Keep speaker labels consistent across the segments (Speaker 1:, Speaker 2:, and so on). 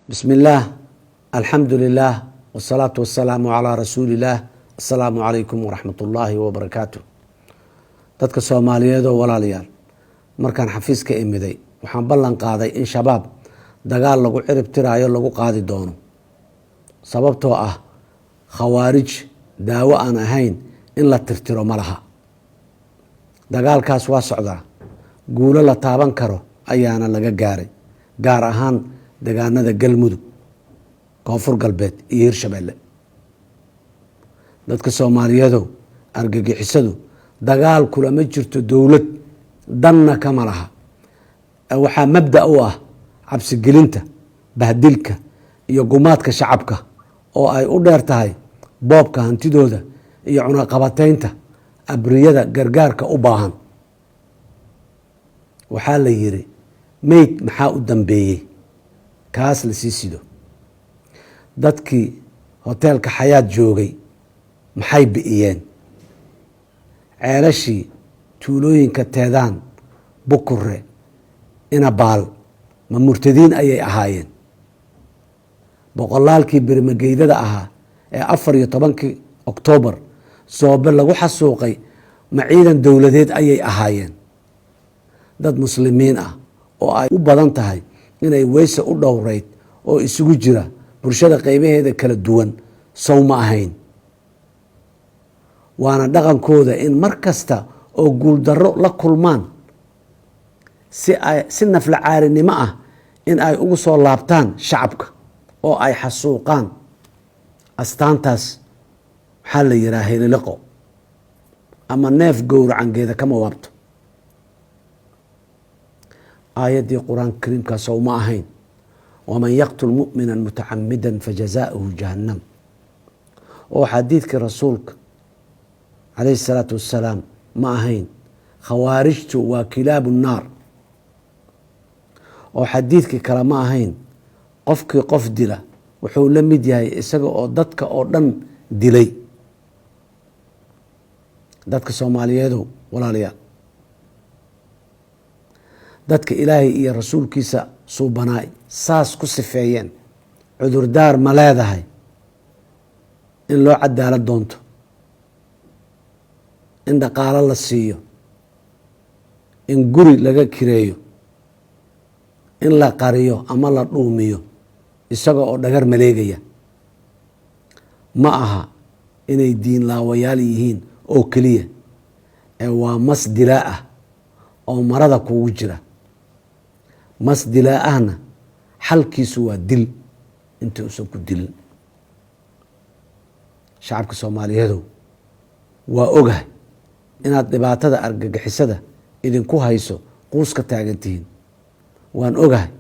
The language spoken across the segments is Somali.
Speaker 1: بسم الله الحمد لله والصلاة والسلام على رسول الله السلام عليكم ورحمة الله وبركاته dadka Soomaaliyeed oo walaalayaal markaan xafiiska imiday waxaan ballan qaaday in shabaab dagaal lagu cirib tiraayo lagu qaadi doono sababtoo ah khawaarij daawo aan ahayn in la tirtiro malaha dagaalkaas waa socdaa guulo la taaban karo ayaana laga gaaray gaar ahaan deegaanada galmudug koonfur galbeed iyo hirshabeelle dadka Soomaaliyeed argagixisadu dagaal kulama jirto dowlad danna kama laha waxaa mabda u ah cabsi gelinta bahdilka iyo gumaadka shacabka oo ay u dheer tahay boobka hantidooda iyo cunaqabateynta abriyada gargaarka u baahan waxaa la yiri meyd maxaa u dambeeyay kaas la sii sido dadkii hoteelka xayaat joogay maxay bi'iyeen ceelashii tuulooyinka teedaan bukure inabaal ma murtadiin ayay ahaayeen boqolaalkii birmageydada ahaa ee 14 Oktoobar soobe lagu xasuuqay ma ciidan dowladeed ayay ahaayeen dad muslimiin ah oo ay u badan tahay inay weyse u dhowreyd oo isugu jira bulshada qaybaheeda kala duwan sow ma ahayn waana dhaqankooda in mar kasta oo guul darro la kulmaan si nafla caarinimo ah in ay ugu soo laabtaan shacabka oo ay xasuuqaan astaantaas waxaa la yidhaha heliliqo ama neef gowracangeeda kama waabto aayaddii qur-aanka kariimkaas oo ma ahayn waman yaqtul mu'mina mutacamida fajazaauhu jahannam oo xadiidkii rasuulka calayhi salaatu wassalaam ma ahayn khawaarijtu waa kilaabu naar oo xadiidkii kale ma ahayn qofkii qof dila wuxuu la mid yahay isaga oo dadka oo dhan dilay dadka Soomaaliyeedu walaalayaal dadka ilaahay iyo rasuulkiisa suubanaay saas ku sifeeyeen cudurdaar ma leedahay in loo cadaalad doonto in dhaqaalo la siiyo in guri laga kireeyo in la qariyo ama la dhuumiyo isaga oo dhagar maleegaya ma aha inay diin laawayaal yihiin oo keliya ee waa mas dilaa ah oo marada kugu jira mas dilaa ahna xalkiisu waa dil inta uusan ku dilin shacabka Soomaaliyeed waa ogahay inaad dhibaatada argagixisada idinku hayso quuska taagantihiin waan ogahay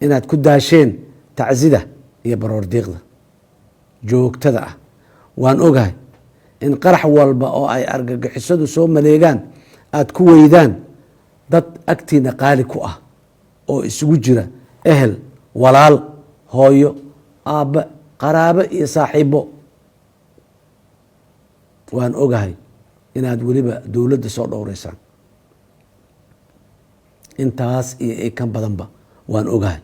Speaker 1: inaad ku daasheen tacsida iyo baroordiiqda joogtada ah waan ogahay in qarax walba oo ay argagixisadu soo maleegaan aad ku weydaan dad agtiina qaali ku ah oo isugu jira ehel walaal hooyo aabbe qaraabo iyo saaxiibo waan ogahay inaad weliba dowladda soo dhowreysaan intaas iyo ay kan badanba waan ogahay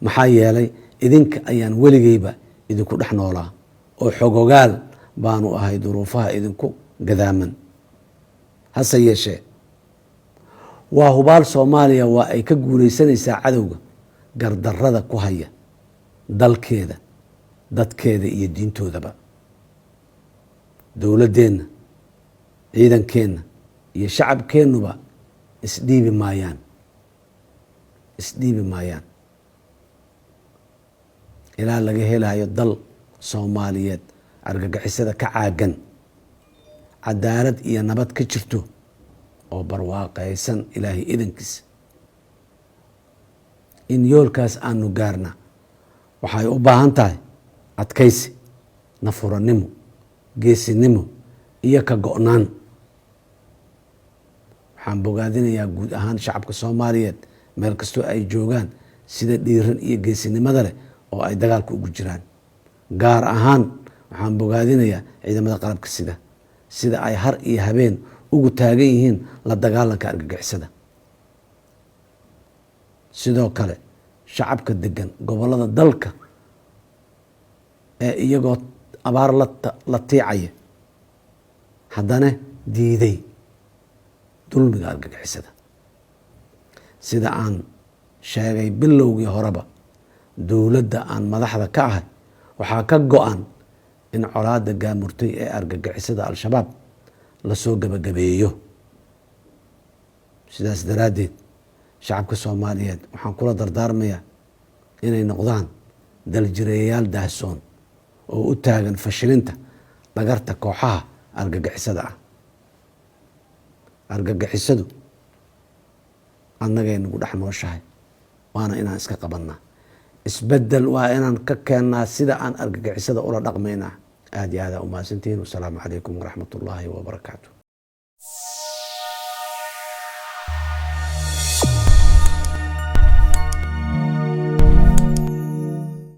Speaker 1: maxaa yeelay idinka ayaan weligeyba idinku dhex noolaa oo xogogaal baanu ahay duruufaha idinku gadaaman hase yeeshee waa hubaal Soomaaliya waa ay ka guuleysanaysaa cadowga gardarrada ku haya dalkeeda dadkeeda iyo diintoodaba dowladeenna ciidankeenna iyo shacabkeennuba isdhiibi maayaan ilaa laga helayo dal Soomaaliyeed argagixisada ka caagan cadaalad iyo nabad ka jirto oo barwaaqaysan ilaahay idankiisa in yoolkaas aanu gaarna waxay u baahan tahay adkaysi nafuranimo geesinimo iyo ka go'naan waxaan bogaadinayaa guud ahaan shacabka Soomaaliyeed meel kastoo ay joogaan sida dhiiran iyo geesinimada leh oo ay dagaalka ugu jiraan gaar ahaan waxaan bogaadinayaa ciidamada qalabka sida ay har iyo habeen ugu taagan yihiin la dagaalanka argagixisada sidoo kale shacabka degan gobolada dalka ee iyagoo abaar la tiicaya haddana diiday dulmiga argagixisada. sida aan sheegay bilowgii horeba, dowladda aan madaxda ka ahay waxaa ka go-an in colaada gaamurtay ee argagixisada al-shabaab lasoo gabagabeeyo. sidaas daraaddeed shacabka soomaaliyeed waxaan kula dardaarmayaa inay noqdaan daljireeyayaal daahsoon oo u taagan fashilinta dhagarta kooxaha argagixisada ah. argagixisadu annagay nagu dhex nooshahay, waana inaan iska qabannaa. isbedel waa inaan ka keennaa sida aan argagixisada ula dhaqmaynaa. aad iyo aada umahadsantihiin. wasalaamu calaykum waraxmat ullaahi wabarakaatu.